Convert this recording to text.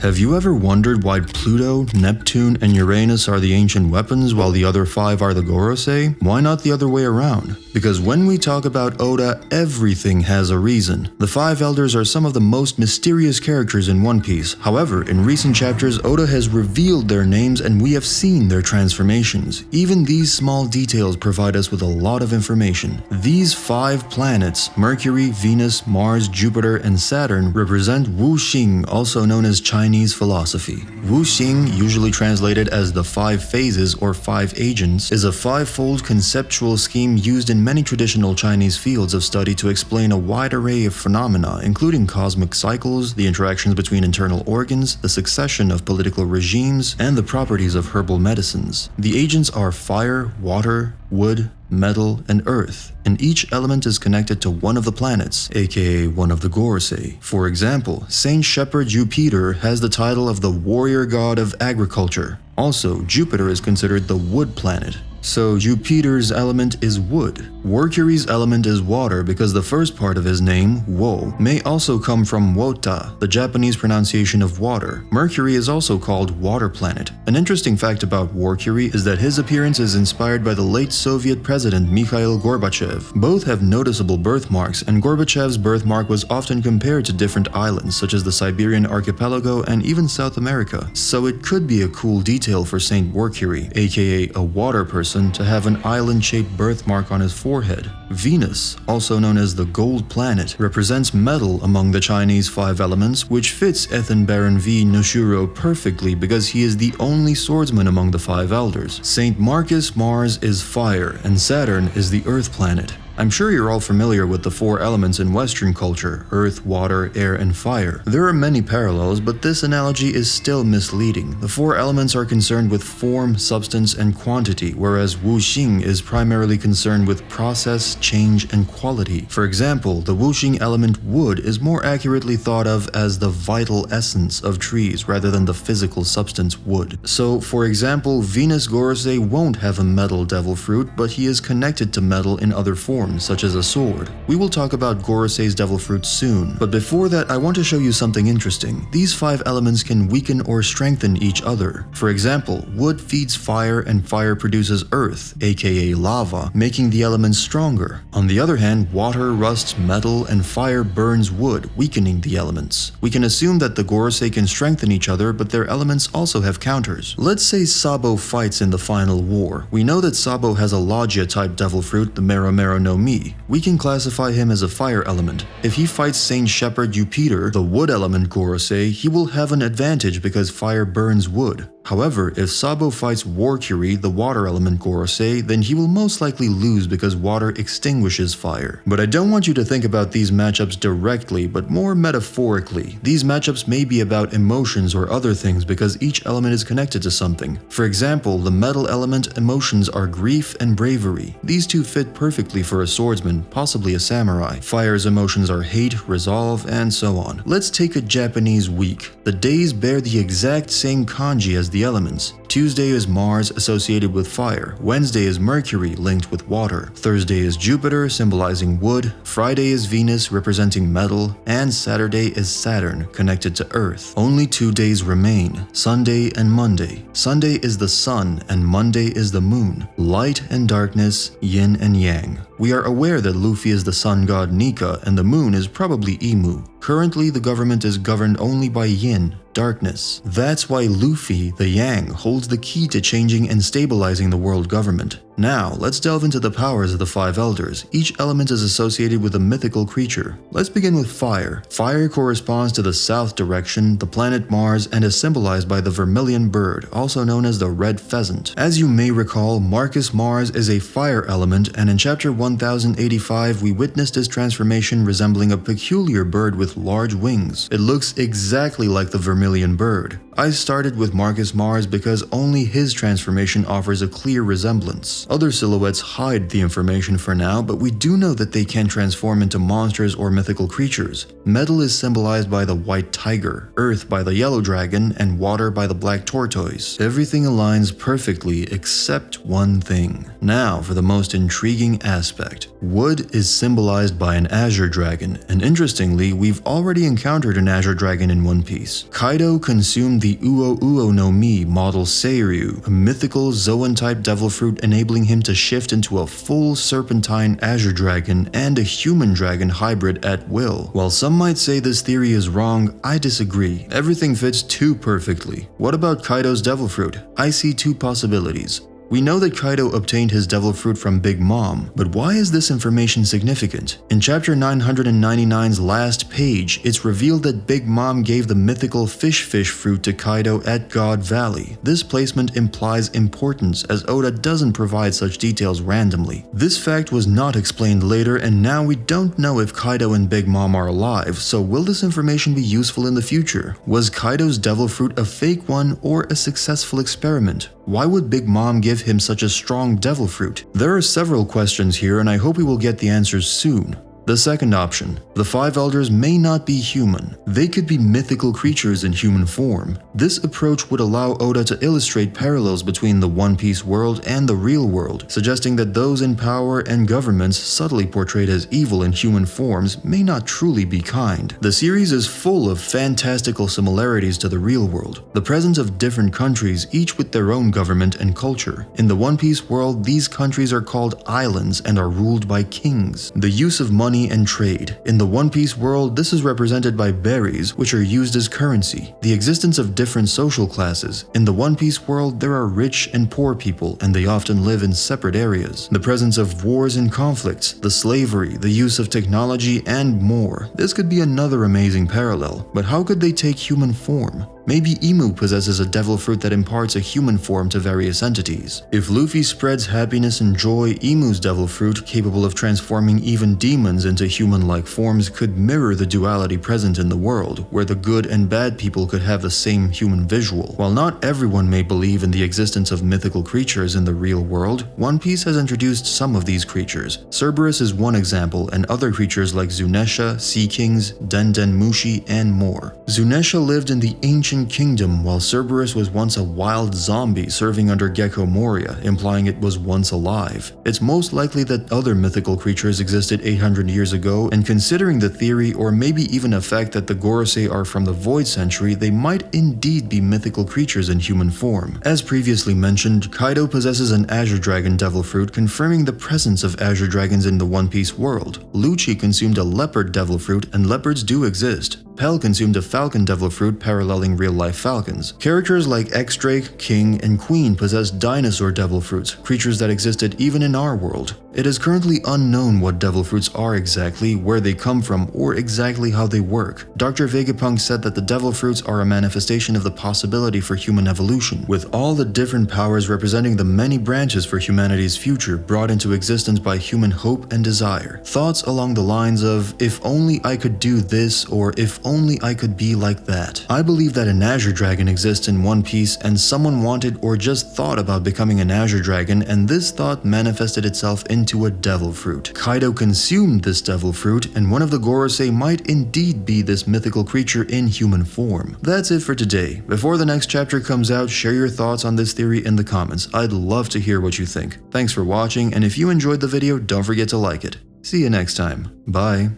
Have you ever wondered why Pluto, Neptune, and Uranus are the ancient weapons while the other 5 are the Gorosei? Why not the other way around? Because when we talk about Oda, everything has a reason. The 5 elders are some of the most mysterious characters in One Piece. However, in recent chapters, Oda has revealed their names and we have seen their transformations. Even these small details provide us with a lot of information. These 5 planets, Mercury, Venus, Mars, Jupiter, and Saturn, represent Wuxing, also known as Chinese philosophy. Wuxing, usually translated as the 5 phases or 5 agents, is a 5-fold conceptual scheme used in many traditional Chinese fields of study to explain a wide array of phenomena, including cosmic cycles, the interactions between internal organs, the succession of political regimes, and the properties of herbal medicines. The agents are fire, water, wood, metal, and earth, and each element is connected to one of the planets, aka one of the Gorosei. For example, Saint Shepherd Jupiter has the title of the warrior god of agriculture. Also, Jupiter is considered the wood planet. So Jupiter's element is wood. Mercury's element is water because the first part of his name, Wo, may also come from Wota, the Japanese pronunciation of water. Mercury is also called water planet. An interesting fact about Mercury is that his appearance is inspired by the late Soviet president Mikhail Gorbachev. Both have noticeable birthmarks, and Gorbachev's birthmark was often compared to different islands such as the Siberian archipelago and even South America. So it could be a cool detail for Saint Mercury, aka a water person, to have an island-shaped birthmark on his forehead. Venus, also known as the gold planet, represents metal among the Chinese 5 elements, which fits Ethan Baron V. Noshuro perfectly because he is the only swordsman among the 5 elders. Saint Marcus Mars is fire, and Saturn is the earth planet. I'm sure you're all familiar with the 4 elements in Western culture: earth, water, air, and fire. There are many parallels, but this analogy is still misleading. The 4 elements are concerned with form, substance, and quantity, whereas Wuxing is primarily concerned with process, change, and quality. For example, the Wuxing element wood is more accurately thought of as the vital essence of trees rather than the physical substance wood. So, for example, Venus Gorosei won't have a metal devil fruit, but he is connected to metal in other forms, such as a sword. We will talk about Gorosei's devil fruit soon, but before that I want to show you something interesting. These 5 elements can weaken or strengthen each other. For example, wood feeds fire and fire produces earth, aka lava, making the elements stronger. On the other hand, water rusts metal and fire burns wood, weakening the elements. We can assume that the Gorosei can strengthen each other, but their elements also have counters. Let's say Sabo fights in the final war. We know that Sabo has a Logia-type devil fruit, the Mero Mero no Mi. We can classify him as a fire element. If he fights Saint Shepherd Jupiter, the wood element Gorosei, he will have an advantage because fire burns wood. However, if Sabo fights Mercury, the water element Gorosei, then he will most likely lose because water extinguishes fire. But I don't want you to think about these matchups directly, but more metaphorically. These matchups may be about emotions or other things because each element is connected to something. For example, the metal element emotions are grief and bravery. These two fit perfectly for a swordsman, possibly a samurai. Fire's emotions are hate, resolve, and so on. Let's take a Japanese week. The days bear the exact same kanji as the elements. Tuesday is Mars, associated with fire. Wednesday is Mercury, linked with water. Thursday is Jupiter, symbolizing wood. Friday is Venus, representing metal. And Saturday is Saturn, connected to Earth. Only 2 days remain: Sunday and Monday. Sunday is the sun, and Monday is the moon. Light and darkness, yin and yang. We are aware that Luffy is the sun god Nika, and the moon is probably Imu. Currently, the government is governed only by yin, darkness. That's why Luffy, the Yang, holds the key to changing and stabilizing the world government. Now, let's delve into the powers of the 5 elders. Each element is associated with a mythical creature. Let's begin with fire. Fire corresponds to the south direction, the planet Mars, and is symbolized by the vermilion bird, also known as the red pheasant. As you may recall, Marcus Mars is a fire element, and in chapter 1085 we witnessed his transformation resembling a peculiar bird with large wings. It looks exactly like the vermilion bird. I started with Marcus Mars because only his transformation offers a clear resemblance. silhouettes. Other silhouettes hide the information for now, but we do know that they can transform into monsters or mythical creatures. Metal is symbolized by the white tiger, earth by the yellow dragon, and water by the black tortoise. Everything aligns perfectly except one thing. Now for the most intriguing aspect. Wood is symbolized by an Azure dragon, and interestingly, we've already encountered an Azure dragon in One Piece. Kaido consumed the Uo Uo no Mi model Seiryu, a mythical Zoan-type devil fruit enabling him to shift into a full serpentine Azure dragon and a human dragon hybrid at will. While some might say this theory is wrong, I disagree. Everything fits too perfectly. What about Kaido's devil fruit? I see two possibilities. We know that Kaido obtained his devil fruit from Big Mom, but why is this information significant? In chapter 999's last page, it's revealed that Big Mom gave the mythical fish fruit to Kaido at God Valley. This placement implies importance, as Oda doesn't provide such details randomly. This fact was not explained later, and now we don't know if Kaido and Big Mom are alive, so will this information be useful in the future? Was Kaido's devil fruit a fake one or a successful experiment? Why would Big Mom give him such a strong devil fruit? There are several questions here, and I hope we will get the answers soon. The second option. The five elders may not be human. They could be mythical creatures in human form. This approach would allow Oda to illustrate parallels between the One Piece world and the real world, suggesting that those in power and governments subtly portrayed as evil in human forms may not truly be kind. The series is full of fantastical similarities to the real world. The presence of different countries, each with their own government and culture. In the One Piece world, these countries are called islands and are ruled by kings. The use of money and trade. In the One Piece world, this is represented by berries, which are used as currency. The existence of different social classes. In the One Piece world, there are rich and poor people, and they often live in separate areas. The presence of wars and conflicts, the slavery, the use of technology, and more. This could be another amazing parallel, but how could they take human form? Maybe Imu possesses a devil fruit that imparts a human form to various entities. If Luffy spreads happiness and joy, Imu's devil fruit, capable of transforming even demons into human-like forms, could mirror the duality present in the world, where the good and bad people could have the same human visual. While not everyone may believe in the existence of mythical creatures in the real world, One Piece has introduced some of these creatures. Cerberus is one example, and other creatures like Zunesha, Sea Kings, Den Mushi, and more. Zunesha lived in the ancient kingdom, while Cerberus was once a wild zombie serving under Gecko Moria, implying it was once alive. It's most likely that other mythical creatures existed 800 years ago, and considering the theory, or maybe even a fact that the Gorosei are from the Void Century, they might indeed be mythical creatures in human form. As previously mentioned, Kaido possesses an Azure Dragon devil fruit, confirming the presence of Azure Dragons in the One Piece world. Lucci consumed a leopard devil fruit, and leopards do exist. Pell consumed a falcon devil fruit, paralleling real-life falcons. Characters like X-Drake, King, and Queen possess dinosaur devil fruits, creatures that existed even in our world. It is currently unknown what devil fruits are exactly, where they come from, or exactly how they work. Dr. Vegapunk said that the devil fruits are a manifestation of the possibility for human evolution, with all the different powers representing the many branches for humanity's future brought into existence by human hope and desire. Thoughts along the lines of, if only I could do this, or if only I could be like that. I believe that an Azure Dragon exists in One Piece, and someone wanted or just thought about becoming an Azure Dragon, and this thought manifested itself into a devil fruit. Kaido consumed this devil fruit, and one of the Gorosei might indeed be this mythical creature in human form. That's it for today. Before the next chapter comes out, share your thoughts on this theory in the comments. I'd love to hear what you think. Thanks for watching, and if you enjoyed the video, don't forget to like it. See you next time. Bye.